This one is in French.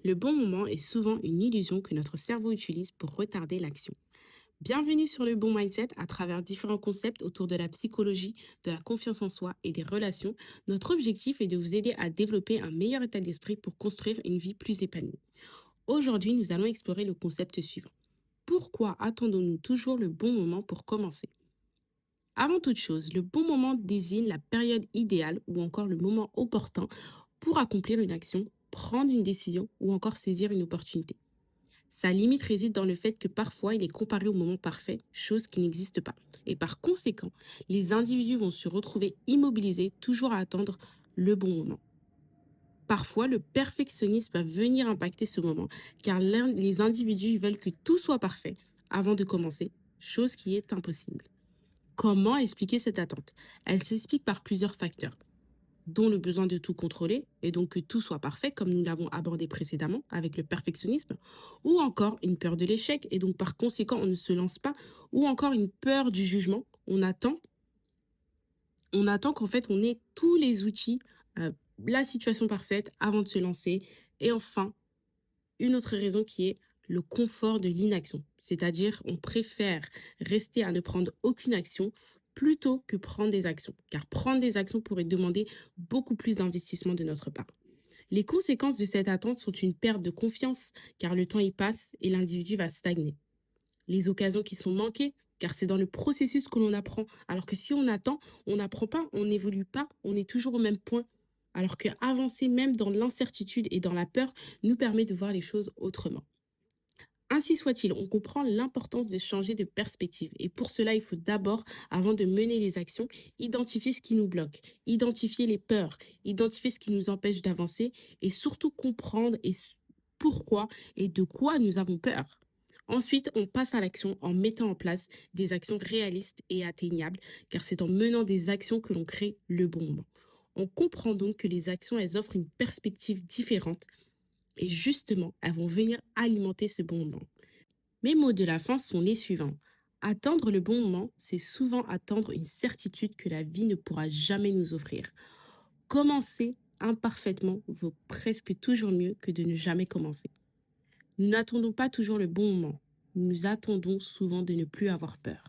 Le bon moment est souvent une illusion que notre cerveau utilise pour retarder l'action. Bienvenue sur le bon mindset à travers différents concepts autour de la psychologie, de la confiance en soi et des relations. Notre objectif est de vous aider à développer un meilleur état d'esprit pour construire une vie plus épanouie. Aujourd'hui, nous allons explorer le concept suivant. Pourquoi attendons-nous toujours le bon moment pour commencer? Avant toute chose, le bon moment désigne la période idéale ou encore le moment opportun pour accomplir une action, prendre une décision ou encore saisir une opportunité. Sa limite réside dans le fait que parfois il est comparé au moment parfait, chose qui n'existe pas. Et par conséquent, les individus vont se retrouver immobilisés, toujours à attendre le bon moment. Parfois, le perfectionnisme va venir impacter ce moment, car les individus veulent que tout soit parfait avant de commencer, chose qui est impossible. Comment expliquer cette attente? Elle s'explique par plusieurs facteurs, dont le besoin de tout contrôler et donc que tout soit parfait, comme nous l'avons abordé précédemment avec le perfectionnisme, ou encore une peur de l'échec et donc par conséquent on ne se lance pas, ou encore une peur du jugement. On attend qu'en fait on ait tous les outils, euh, la situation parfaite avant de se lancer. Et enfin, une autre raison qui est le confort de l'inaction, c'est-à-dire on préfère rester à ne prendre aucune action plutôt que prendre des actions, car prendre des actions pourrait demander beaucoup plus d'investissement de notre part. Les conséquences de cette attente sont une perte de confiance, car le temps y passe et l'individu va stagner. Les occasions qui sont manquées, car c'est dans le processus que l'on apprend, alors que si on attend, on n'apprend pas, on n'évolue pas, on est toujours au même point. Alors que avancer même dans l'incertitude et dans la peur nous permet de voir les choses autrement. Ainsi soit-il, on comprend l'importance de changer de perspective. Et pour cela, il faut d'abord, avant de mener les actions, identifier ce qui nous bloque, identifier les peurs, identifier ce qui nous empêche d'avancer et surtout comprendre pourquoi et de quoi nous avons peur. Ensuite, on passe à l'action en mettant en place des actions réalistes et atteignables, car c'est en menant des actions que l'on crée le bon moment. On comprend donc que les actions, elles offrent une perspective différente et justement, elles vont venir alimenter ce bon moment. Mes mots de la fin sont les suivants. Attendre le bon moment, c'est souvent attendre une certitude que la vie ne pourra jamais nous offrir. Commencer imparfaitement vaut presque toujours mieux que de ne jamais commencer. Nous n'attendons pas toujours le bon moment. Nous attendons souvent de ne plus avoir peur.